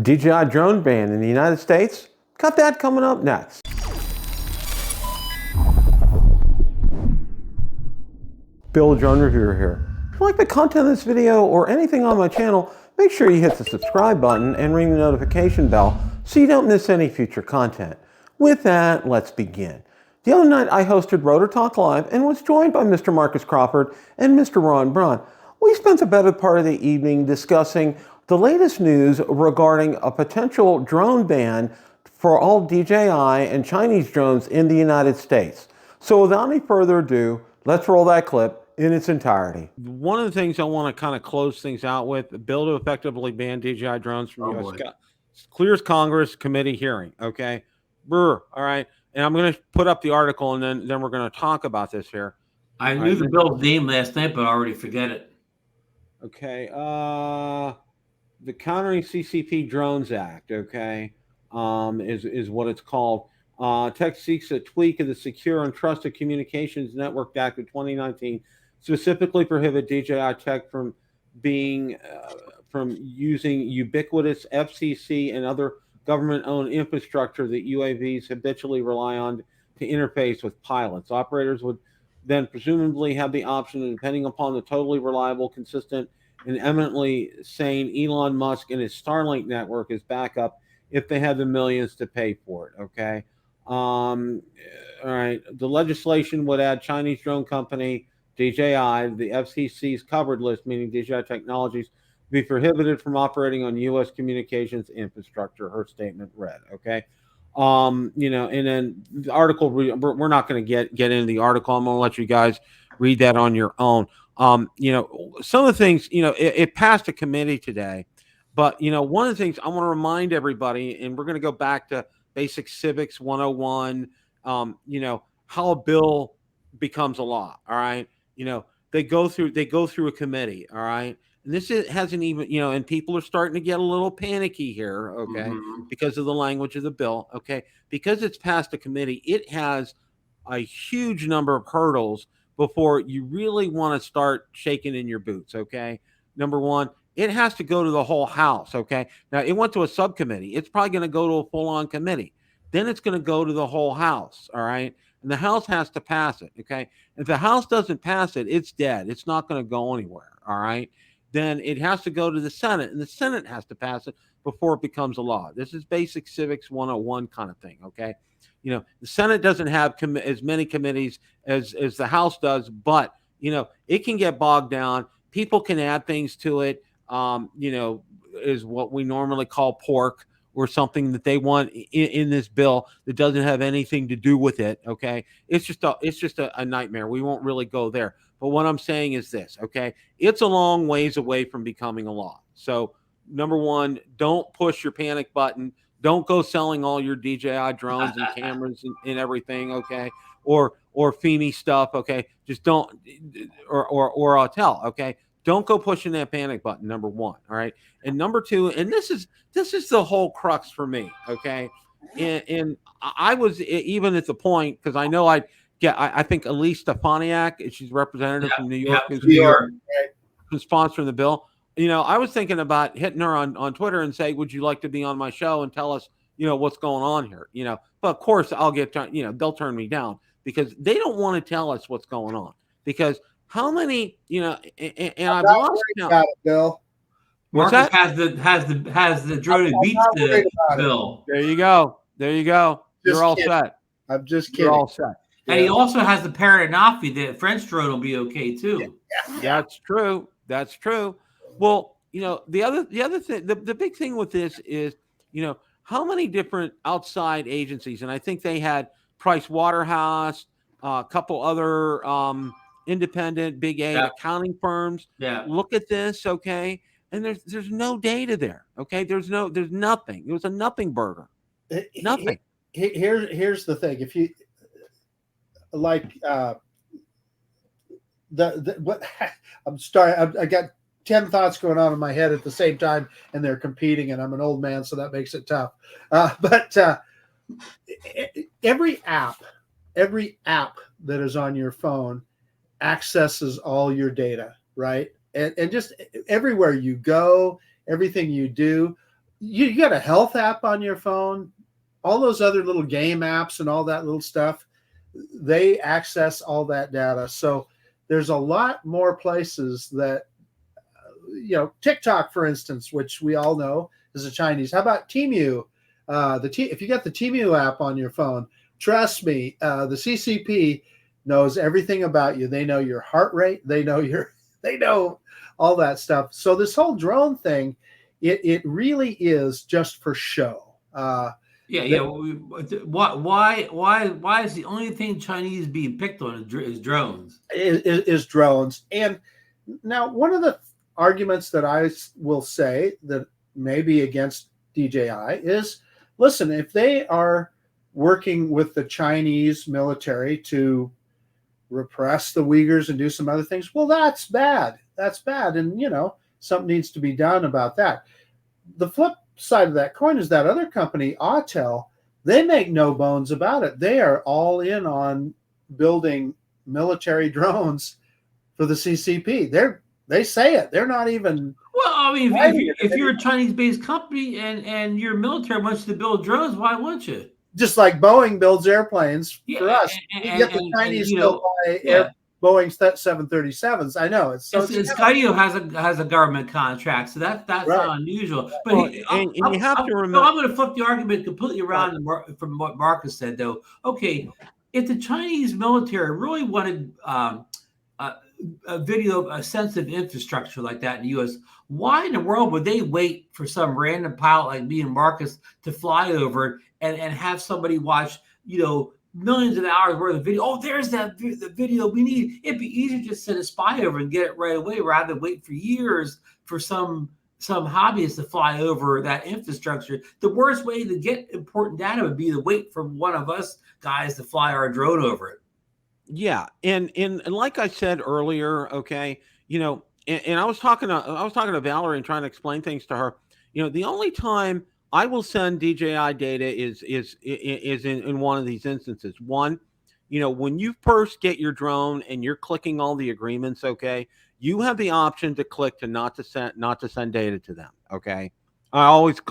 DJI drone ban in the United States? Got that coming up next. Bill, drone reviewer here. If you like the content of this video or anything on my channel, make sure you hit the subscribe button and ring the notification bell so you don't miss any future content. With that, let's begin. The other night I hosted Rotor Talk Live and was joined by Mr. Marcus Crawford and Mr. Ron Braun. We spent the better part of the evening discussing the latest news regarding a potential drone ban for all DJI and Chinese drones in the United States. So without any further ado, let's roll that clip in its entirety. One of the things I want to kind of close things out with, a bill to effectively ban DJI drones from U.S. clears Congress committee hearing, okay? All right. And I'm going to put up the article, and then we're going to talk about this here. I knew the bill's name last night, but I already forget it. Okay. The Countering CCP Drones Act, okay, is what it's called. Text seeks a tweak of the Secure and Trusted Communications Network Act of 2019, specifically prohibit DJI tech from using ubiquitous FCC and other government-owned infrastructure that UAVs habitually rely on to interface with pilots. Operators would then presumably have the option, depending upon the totally reliable, consistent, and eminently sane Elon Musk and his Starlink network as backup if they had the millions to pay for it, okay? All right. The legislation would add Chinese drone company DJI, the FCC's covered list, meaning DJI Technologies, be prohibited from operating on U.S. communications infrastructure, her statement read, okay? And then the article, we're not going to get into the article. I'm going to let you guys read that on your own. Some of the things, it passed a committee today, but, one of the things I want to remind everybody, and we're going to go back to Basic Civics 101, how a bill becomes a law. All right. They go through a committee. All right. And hasn't even, and people are starting to get a little panicky here. Okay. Because of the language of the bill. Okay. Because it's passed a committee, it has a huge number of hurdles before you really want to start shaking in your boots, okay? Number one, it has to go to the whole House, okay? Now, it went to a subcommittee. It's probably going to go to a full-on committee. Then it's going to go to the whole House, all right? And the House has to pass it, okay? If the House doesn't pass it, it's dead. It's not going to go anywhere, all right? Then it has to go to the Senate, and the Senate has to pass it before it becomes a law. This is Basic Civics 101 kind of thing, okay? The Senate doesn't have as many committees as the House does, but, it can get bogged down. People can add things to it, is what we normally call pork or something that they want in this bill that doesn't have anything to do with it, okay? It's just a nightmare. We won't really go there. But what I'm saying is this, okay? It's a long ways away from becoming a law. So, number one, don't push your panic button. Don't go selling all your DJI drones and cameras and everything, okay? Or FEMI stuff, okay? Just don't, or I'll tell, okay? Don't go pushing that panic button, number one, all right? And number two, and this is the whole crux for me, okay? And I was even at the point, because I know I think Elise Stefaniak, she's representative from New York, who's sponsoring the bill. I was thinking about hitting her on Twitter and say, would you like to be on my show and tell us, what's going on here? But of course I'll get, they'll turn me down because they don't want to tell us what's going on. Because how many, and I've lost count. Bill. Marcus has the drone that beats the bill. There you go. You're all set. I'm just kidding. You're all set. And he also has the Paranafi. The French drone will be okay too. Yeah. That's true. Well, the other thing, the big thing with this is, how many different outside agencies, and I think they had Price Waterhouse, a couple other independent big A accounting firms. Yeah. Look at this, okay? And there's no data there, okay? There's nothing. It was a nothing burger. Nothing. Here's the thing. If you like what I'm starting, I got 10 thoughts going on in my head at the same time, and they're competing, and I'm an old man, so that makes it tough. But every app that is on your phone accesses all your data, right? And just everywhere you go, everything you do, you got a health app on your phone, all those other little game apps and all that little stuff, they access all that data. So there's a lot more places that, TikTok, for instance, which we all know is a Chinese. How about Temu? If you got the Temu app on your phone, trust me, the CCP knows everything about you. They know your heart rate. They know all that stuff. So this whole drone thing, it really is just for show. Yeah. Why is the only thing Chinese being picked on is drones? Is drones. And now one of the arguments that I will say that may be against DJI is, listen, if they are working with the Chinese military to repress the Uyghurs and do some other things, well, that's bad. That's bad. And, something needs to be done about that. The flip side of that coin is that other company, Autel, they make no bones about it. They are all in on building military drones for the CCP. They say it. They're not even. Well, I mean, if you're a Chinese-based company and your military wants to build drones, why wouldn't you? Just like Boeing builds airplanes for us. We get the Chinese still buy Boeing 737s. I know Skydio has a government contract, so that's right. Not unusual. But you have to remember. I'm going to flip the argument completely around from what Marcus said, though. Okay, if the Chinese military really wanted a sensitive infrastructure like that in the U.S., why in the world would they wait for some random pilot like me and Marcus to fly over and have somebody watch, millions of hours worth of video? Oh, there's the video we need. It'd be easier to just send a spy over and get it right away rather than wait for years for some hobbyist to fly over that infrastructure. The worst way to get important data would be to wait for one of us guys to fly our drone over it. Yeah, and like I said earlier, okay, and I was talking to Valerie and trying to explain things to her. The only time I will send DJI data is in one of these instances. One, when you first get your drone and you're clicking all the agreements, okay, you have the option to click to not to send data to them. Okay, I always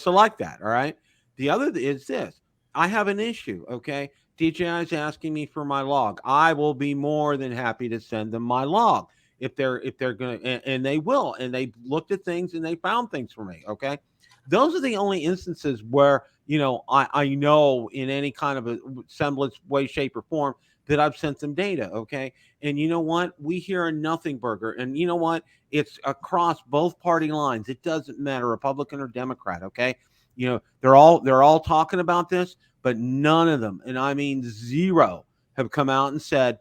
select that. All right. The other is this: I have an issue. Okay. DJI is asking me for my log. I will be more than happy to send them my log if they're going to, and they will. And they looked at things and they found things for me. Okay. Those are the only instances where, I know in any kind of a semblance, way, shape, or form that I've sent them data. Okay. And you know what? We hear a nothing burger. And you know what? It's across both party lines. It doesn't matter, Republican or Democrat. Okay. They're all talking about this, but none of them, and I mean zero, have come out and said,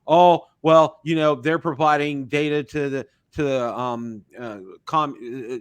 oh, well, they're providing data to the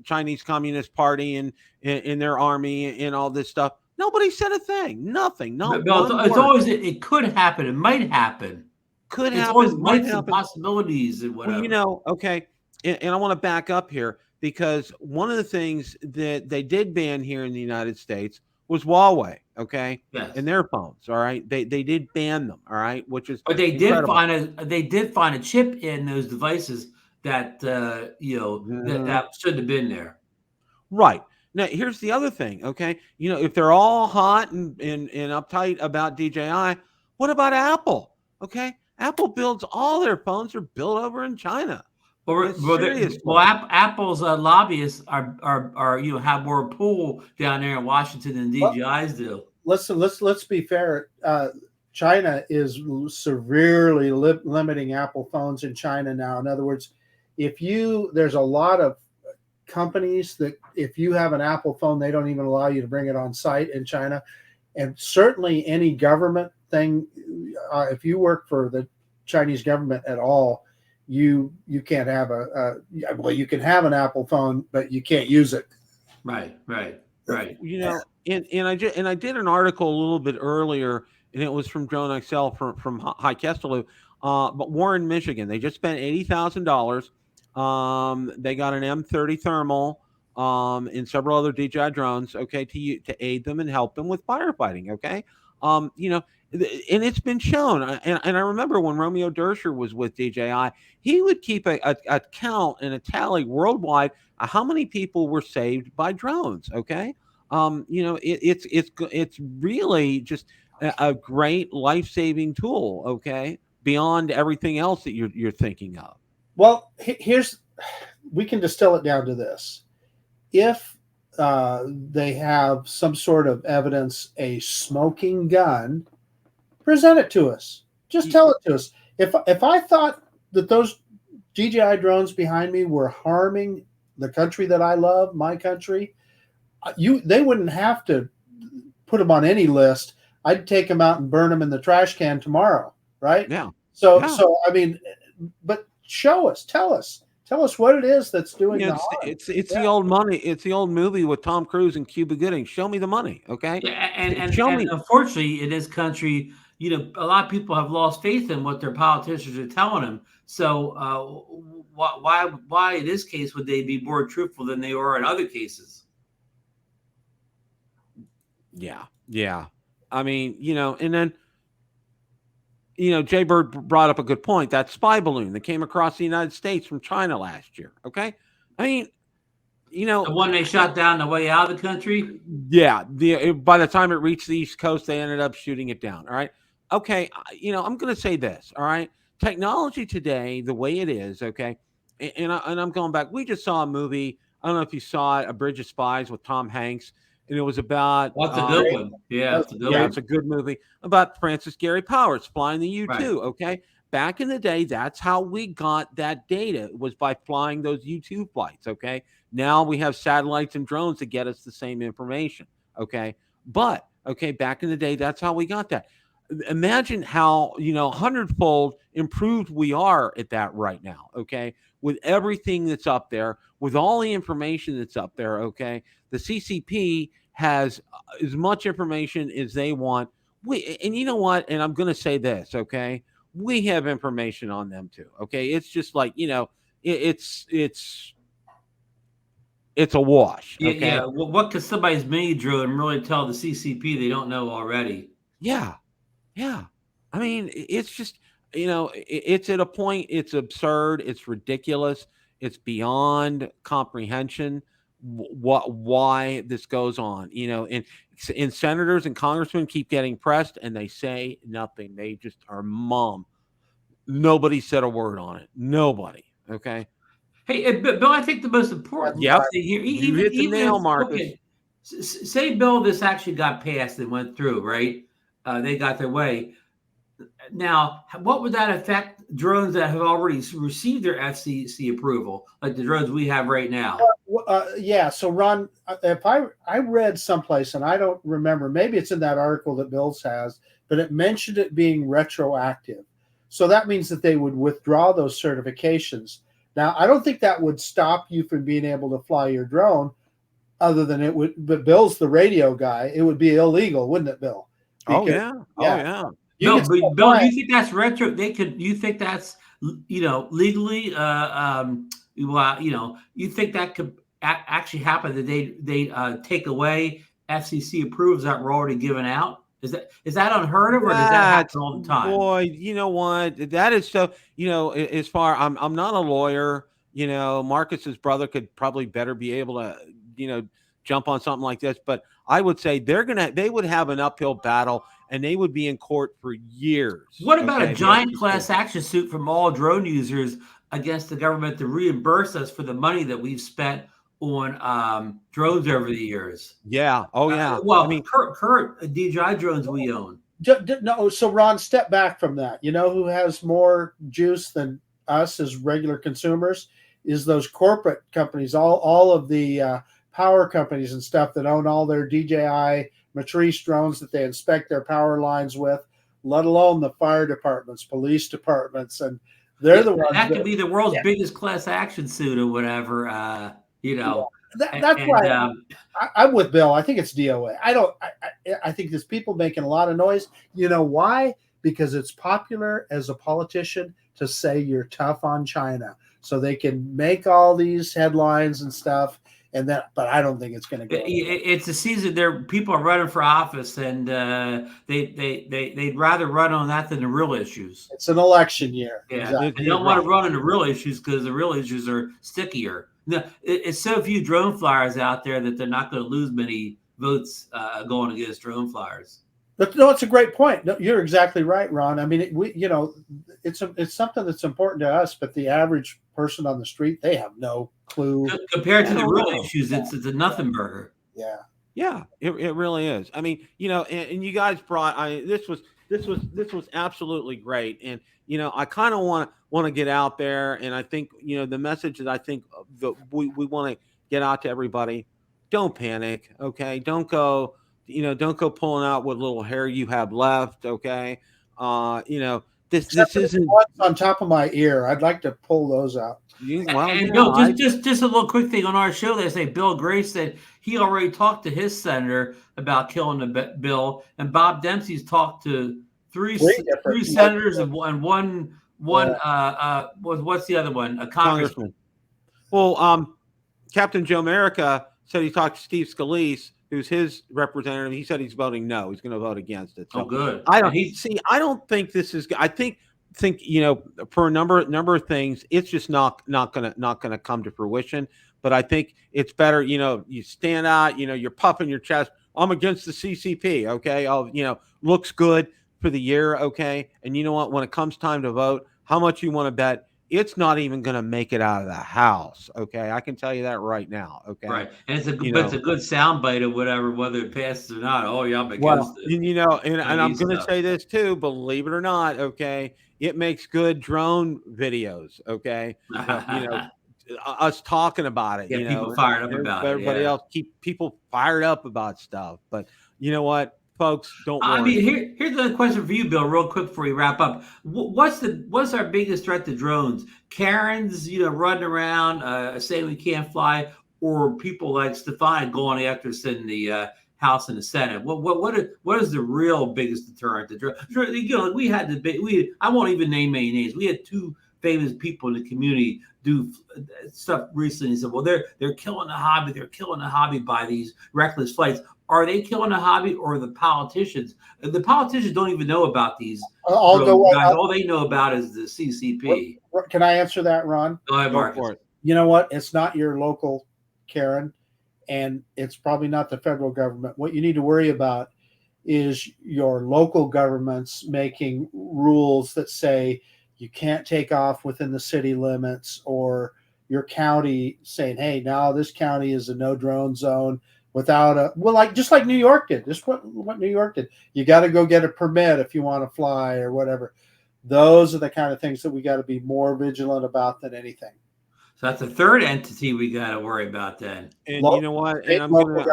Chinese Communist Party and in their army and all this stuff. Nobody said a thing. Nothing. No. It's always it could happen. It might happen. Could happen. Always might happen. Possibilities and whatever. Well, okay, and I want to back up here because one of the things that they did ban here in the United States was Huawei, okay, yes. And their phones, all right. They did ban them, all right, which is. But they incredible. did find a chip in those devices that that shouldn't have been there. Right. Now here's the other thing, okay. If they're all hot and uptight about DJI, what about Apple? Okay, Apple builds all their phones are built over in China. Apple's lobbyists are have more pull down there in Washington than DJI's do. Let's be fair. China is severely limiting Apple phones in China now. In other words, there's a lot of companies that if you have an Apple phone, they don't even allow you to bring it on site in China. And certainly any government thing, if you work for the Chinese government at all, you can't have you can have an Apple phone, but you can't use it. Right. And I did an article a little bit earlier, and it was from Drone XL from High Kesteloo, but Warren, Michigan. They just spent $80,000. They got an M30 thermal and several other DJI drones, okay, to aid them and help them with firefighting, okay. and it's been shown. And I remember when Romeo Dersher was with DJI, he would keep a count and a tally worldwide of how many people were saved by drones. Okay, it's really just a great life saving tool. Okay, beyond everything else that you're thinking of. Well, we can distill it down to this: if they have some sort of evidence, a smoking gun, present it to us. Just tell it to us. If I thought that those DJI drones behind me were harming the country that I love, my country, they wouldn't have to put them on any list. I'd take them out and burn them in the trash can tomorrow, right? Yeah. So I mean, but show us, tell us what it is that's doing the harm. It's the old money. It's the old movie with Tom Cruise and Cuba Gooding. Show me the money, okay? Yeah, and unfortunately, in this country, a lot of people have lost faith in what their politicians are telling them. So why in this case would they be more truthful than they are in other cases? Yeah. I mean, and then, Jay Bird brought up a good point. That spy balloon that came across the United States from China last year. Okay. I mean, the one they shot down the way out of the country. Yeah. By the time it reached the East Coast, they ended up shooting it down. All right. Okay. I'm going to say this. All right. Technology today, the way it is. Okay. And I'm going back. We just saw a movie. I don't know if you saw it, A Bridge of Spies with Tom Hanks. And it was about. That's a good one. Yeah, it's a good movie about Francis Gary Powers flying the U-2. Right. Okay, back in the day, that's how we got that data, was by flying those U-2 flights. Okay, now we have satellites and drones to get us the same information. Okay, but back in the day, that's how we got that. Imagine how 100-fold improved we are at that right now. Okay, with everything that's up there, with all the information that's up there. Okay, the CCP has as much information as they want. And you know what? And I'm going to say this. Okay, we have information on them too. Okay, it's just like it's a wash. Okay? Yeah. Well, what could somebody's mini drone really tell the CCP they don't know already? Yeah. I mean, it's just it's at a point. It's absurd. It's ridiculous. It's beyond comprehension. Why this goes on, and senators and congressmen keep getting pressed and they say nothing. They just are mum. Nobody said a word on it. Nobody. Okay. Hey, Bill, I think the most important thing here, you hit the nail, Marcus. Okay, say, Bill, this actually got passed and went through, right? They got their way. Now, what would that affect drones that have already received their FCC approval, like the drones we have right now? Yeah. So, Ron, if I read someplace, and I don't remember, maybe it's in that article that Bill's has, but it mentioned it being retroactive. So that means that they would withdraw those certifications. Now, I don't think that would stop you from being able to fly your drone, other than it would. But Bill's the radio guy. It would be illegal, wouldn't it, Bill? Because, yeah. Bill, you think that's retro? You think that's legally? You think that could actually happen? That they take away FCC approvals that were already given out? Is that unheard of, or does that happen all the time? Boy, you know what? That is so. As far I'm not a lawyer. Marcus's brother could probably better be able to jump on something like this, but I would say they would have an uphill battle. And they would be in court for years. What about a giant class action suit from all drone users against the government to reimburse us for the money that we've spent on drones over the years? Yeah. Oh, yeah. Well, I mean, current DJI drones we own. No. So, Ron, step back from that. You know who has more juice than us as regular consumers is those corporate companies, all of the power companies and stuff that own all their DJI Matrice drones that they inspect their power lines with, let alone the fire departments, police departments, and they're the ones that could be the world's biggest class action suit or whatever. That's why I'm with Bill. I think it's DOA. I think there's people making a lot of noise. You know why? Because it's popular as a politician to say you're tough on China, so they can make all these headlines and stuff. and that, but I don't think it's going to go. It's a season there. People are running for office, and they'd rather run on that than the real issues. It's an election year. Yeah, Exactly. they don't want to run on the real issues because the real issues are stickier. No, it's so few drone flyers out there that they're not going to lose many votes going against drone flyers. But no, it's a great point. No, you're exactly right, Ron. I mean, it's something that's important to us, but the average person on the street, they have no clue. Compared to the real issues, it's a nothing burger. Yeah. Yeah, it really is. I mean, and you guys brought. This was absolutely great, and I kind of want to get out there, and I think the message that I think we want to get out to everybody: don't panic, okay? Don't go pulling out what little hair you have left, okay? This isn't what's on top of my ear. I'd like to pull those out. Bill, just a little quick thing on our show. They say Bill Gray said he already talked to his senator about killing the bill, and Bob Dempsey's talked to three senators and one. What's the other one? A congressman. Well, Captain Joe America said he talked to Steve Scalise, who's his representative. He said he's voting no. He's going to vote against it. So good. I don't think this is. I think for a number of things, it's just not gonna come to fruition. But I think it's better. You stand out. You're puffing your chest. I'm against the CCP. Okay. Looks good for the year. Okay. And you know what? When it comes time to vote, how much you want to bet? It's not even going to make it out of the House. Okay, I can tell you that right now. Okay, right, and it's a good soundbite of whether it passes or not. Oh yeah, I'm against it. And I'm going to say this too. Believe it or not, okay, it makes good drone videos. Okay, us talking about it. Get people fired up about it. Everybody else keep people fired up about stuff. But you know what? Folks, don't worry. I mean, here's another question for you, Bill, real quick before we wrap up. What's our biggest threat to drones? Karens, running around saying we can't fly, or people like Stefan going after us in the House and the Senate? What is the real biggest deterrent to drones? We had I won't even name any names. We had two famous people in the community do stuff recently. Said, well, they're killing the hobby. They're killing the hobby by these reckless flights. Are they killing the hobby, or the politicians? The politicians don't even know about these. All they know about is the CCP. Can I answer that, Ron? Go ahead, Marcus. You know what? It's not your local Karen, and it's probably not the federal government. What you need to worry about is your local governments making rules that say you can't take off within the city limits, or your county saying, hey, now this county is a no drone zone. Just like New York did. Just what New York did. You got to go get a permit if you want to fly or whatever. Those are the kind of things that we got to be more vigilant about than anything. So that's the third entity we got to worry about then. And you know what? And I'm going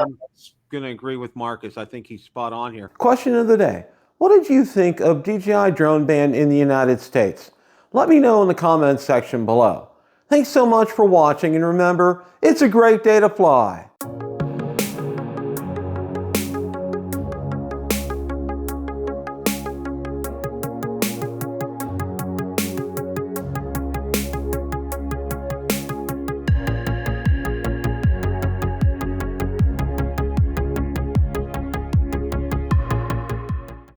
to agree with Marcus. I think he's spot on here. Question of the day. What did you think of DJI drone ban in the United States? Let me know in the comments section below. Thanks so much for watching, and remember, it's a great day to fly.